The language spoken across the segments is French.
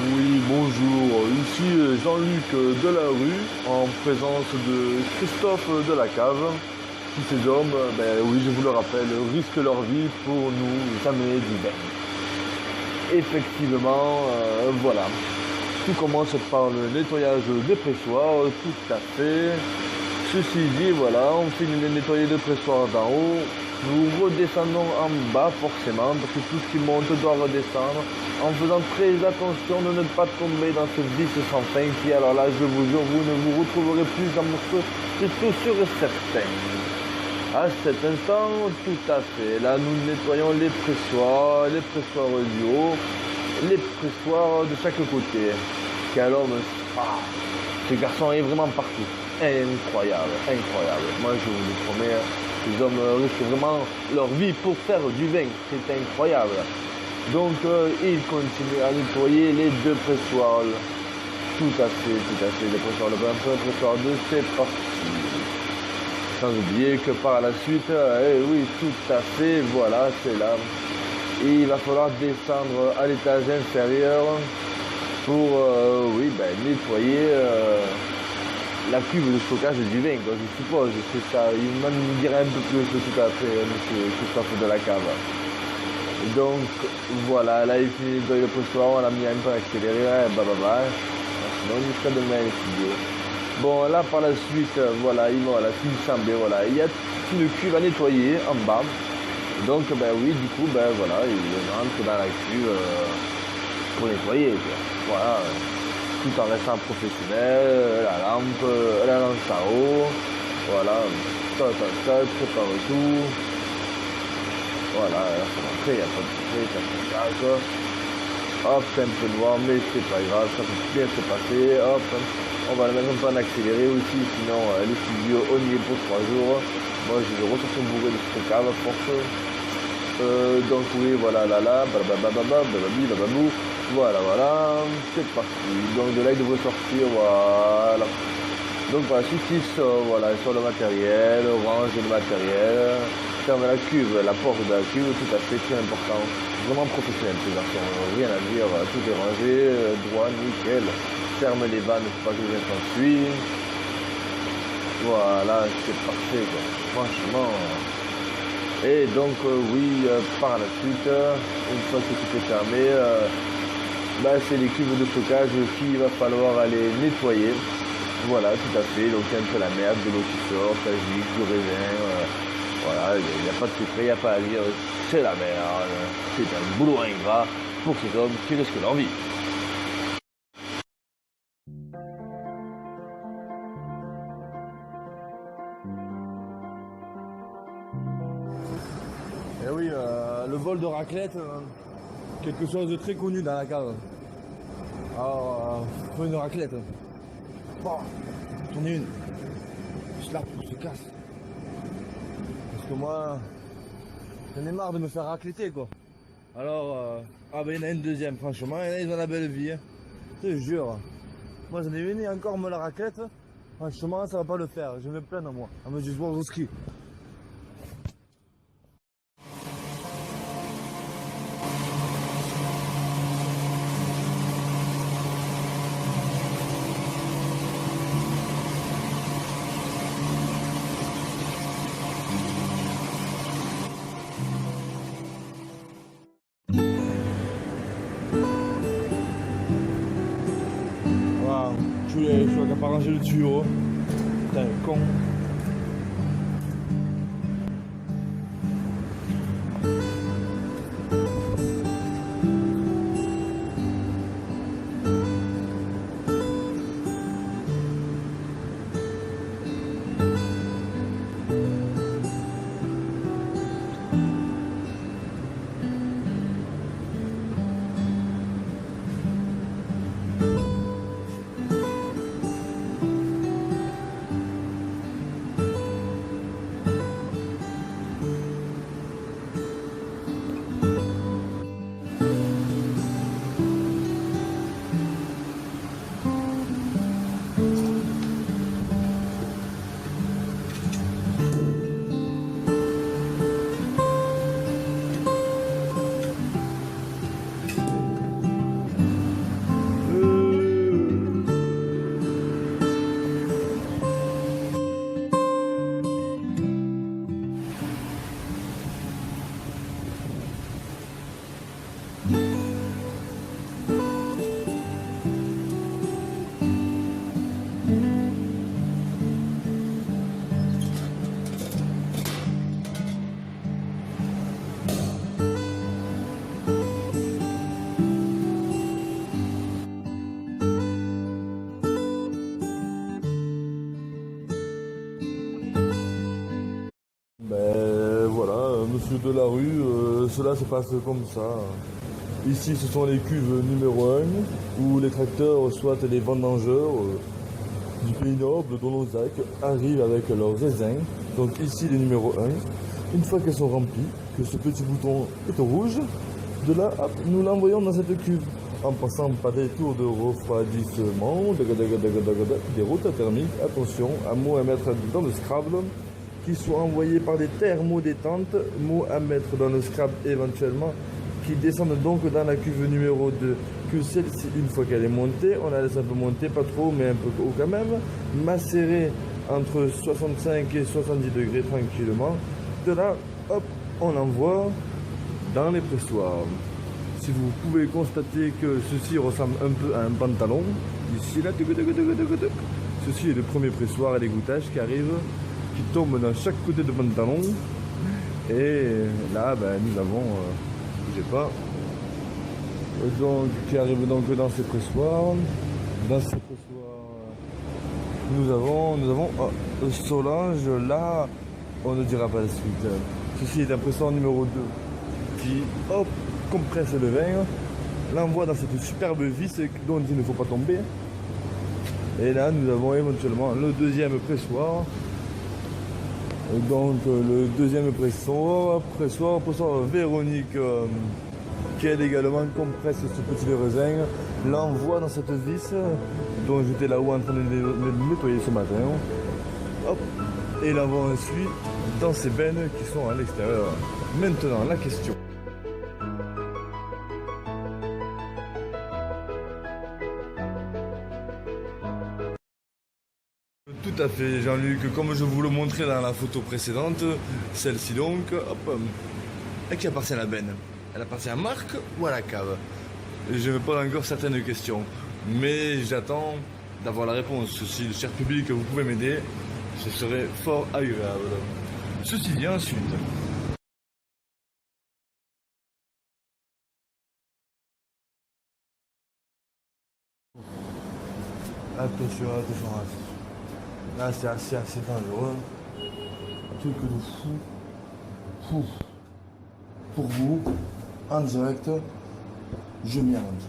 Oui, bonjour. Ici Jean-Luc Delarue en présence de Christophe Delacave. Tous ces hommes, oui, je vous le rappelle, risquent leur vie pour nous amener du bien. Effectivement, voilà. Tout commence par le nettoyage des pressoirs, tout à fait. Ceci dit, voilà, on finit de nettoyer le pressoir d'en haut. Nous redescendons en bas forcément, parce que tout ce qui monte doit redescendre, en faisant très attention de ne pas tomber dans ce vice sans fin qui, alors là, je vous jure, vous ne vous retrouverez plus dans mon feu, c'est tout sûr et certain. À cet instant, tout à fait, là, nous nettoyons les pressoirs du haut, les pressoirs de chaque côté. Quel homme, ce garçon est vraiment partout. Incroyable, incroyable. Moi, je vous le promets, les hommes risquent vraiment leur vie pour faire du vin. C'est incroyable. Donc, ils continuent à nettoyer les deux pressoirs. Tout à fait, les pressoirs. Le pressoir 2, c'est parti. Sans oublier que par la suite, oui, tout à fait, voilà, c'est là. Et il va falloir descendre à l'étage inférieur pour, nettoyer la cuve de stockage du vin, quoi, je suppose. C'est ça. Il va nous dire un peu plus tout à fait, monsieur Christophe Delacave. Donc, voilà, là, il finit de nettoyer le pressoir, on l'a mis un peu accéléré, sinon, jusqu'à demain, les studios. Bon, là, par la suite, voilà, il me semblait, voilà, il y a une cuve à nettoyer en bas. Donc, oui, du coup, voilà, il rentre dans la cuve pour nettoyer, quoi. Voilà, tout en restant professionnel, la lance à eau, voilà, prépare tout. Voilà, ça va rentrer, il n'y a pas de secret, hop, c'est un peu noir, mais c'est pas grave, ça peut bien se passer, hop. On va le mettre un peu en accéléré aussi, sinon les studios on y est pour 3 jours. Moi je vais ressortir bourré de ce cave à force. Donc oui, voilà, bababou. Voilà, c'est parti. Donc de là il devrait sortir, voilà. Donc par la suite il sort, voilà, il sort le matériel, range le matériel, ferme la cuve, la porte de la cuve, tout à fait, très important. Vraiment professionnel ces garçons, rien à dire, tout est rangé, droit, nickel. Ferme les vannes pour pas que les s'enfuient. Voilà, c'est parfait, quoi. Franchement. Et donc, oui, par la suite, une fois que tout est fermé, c'est les cuves de stockage qu'il va falloir aller nettoyer. Voilà, tout à fait. Donc, un peu la merde, de l'eau qui sort, ça gicle, du raisin. Voilà, il n'y a pas de secret, il n'y a pas à dire. C'est la merde. C'est un boulot ingrat pour ces hommes qui risquent leur vie. Et oui, le vol de raclette, quelque chose de très connu dans la cave. Alors, faut une raclette. Bon, j'en ai une. Je la pousse, se casse. Parce que moi, j'en ai marre de me faire racletter, quoi. Alors, il y en a une deuxième, franchement, il y en a, ils ont la belle vie. Hein. Je te jure. Moi, j'en ai une et encore me la raclette. Franchement, ça va pas le faire. Je vais me plaindre, moi. À me dire, au ski. Je vois qu'à pas ranger le tuyau. Putain, le con. de la rue, cela se passe comme ça. Ici, ce sont les cuves numéro 1, où les tracteurs, soit les vendangeurs du pays noble, dont nos sacs, arrivent avec leurs raisins. Donc ici, les numéro 1. Une fois qu'elles sont remplies, que ce petit bouton est au rouge, de là, hop, nous l'envoyons dans cette cuve, en passant par des tours de refroidissement, des routes thermiques, attention, un mot à mettre dans le Scrabble, qui soit envoyés par des thermodétentes, mots à mettre dans le Scrabble éventuellement, qui descendent donc dans la cuve numéro 2, que celle-ci, une fois qu'elle est montée, on la laisse un peu monter, pas trop, mais un peu haut quand même, macérer entre 65 et 70 degrés tranquillement. De là, hop, on l'envoie dans les pressoirs. Si vous pouvez constater que ceci ressemble un peu à un pantalon, ici là, ceci est le premier pressoir et l'égouttage qui arrive, qui tombe dans chaque côté de pantalon. Et là, ben, nous avons, bougez pas, donc qui arrive donc dans ces pressoirs. Dans ces pressoirs, nous avons Solange. Là, on ne dira pas la suite. Ceci est un pressoir numéro 2 qui, hop, compresse le vin, l'envoie dans cette superbe vis dont il ne faut pas tomber. Et là, nous avons éventuellement le deuxième pressoir. Donc, le deuxième pressoir Véronique, qui elle également compresse ce petit raisin, l'envoie dans cette vis dont j'étais là-haut en train de nettoyer ce matin. Hop, et l'envoie ensuite dans ces bennes qui sont à l'extérieur. Maintenant, la question. Tout à fait, Jean-Luc, comme je vous le montrais dans la photo précédente, celle-ci donc, hop, à qui appartient la benne? Elle appartient à Marc ou à la cave? Je me pose encore certaines questions, mais j'attends d'avoir la réponse. Si le cher public, vous pouvez m'aider, ce serait fort agréable. Ceci dit ensuite. Attention, attention. Là, c'est assez dangereux. Un truc de fou. Pour vous, en direct, je m'y arrange.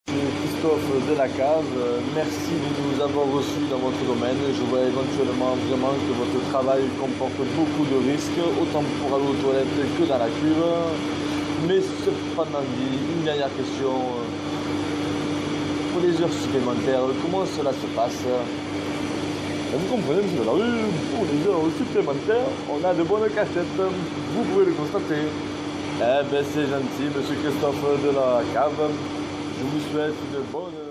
Christophe de la cave, merci de nous avoir reçus dans votre domaine. Je vois éventuellement vraiment que votre travail comporte beaucoup de risques, autant pour aller aux toilettes que dans la cuve. Mais cependant dit, une dernière question. Pour les heures supplémentaires, comment cela se passe? Vous comprenez, monsieur Delarue, pour les heures supplémentaires, on a de bonnes cachettes. Vous pouvez le constater. Eh bien, c'est gentil, monsieur Christophe de la cave. Je vous souhaite une bonne...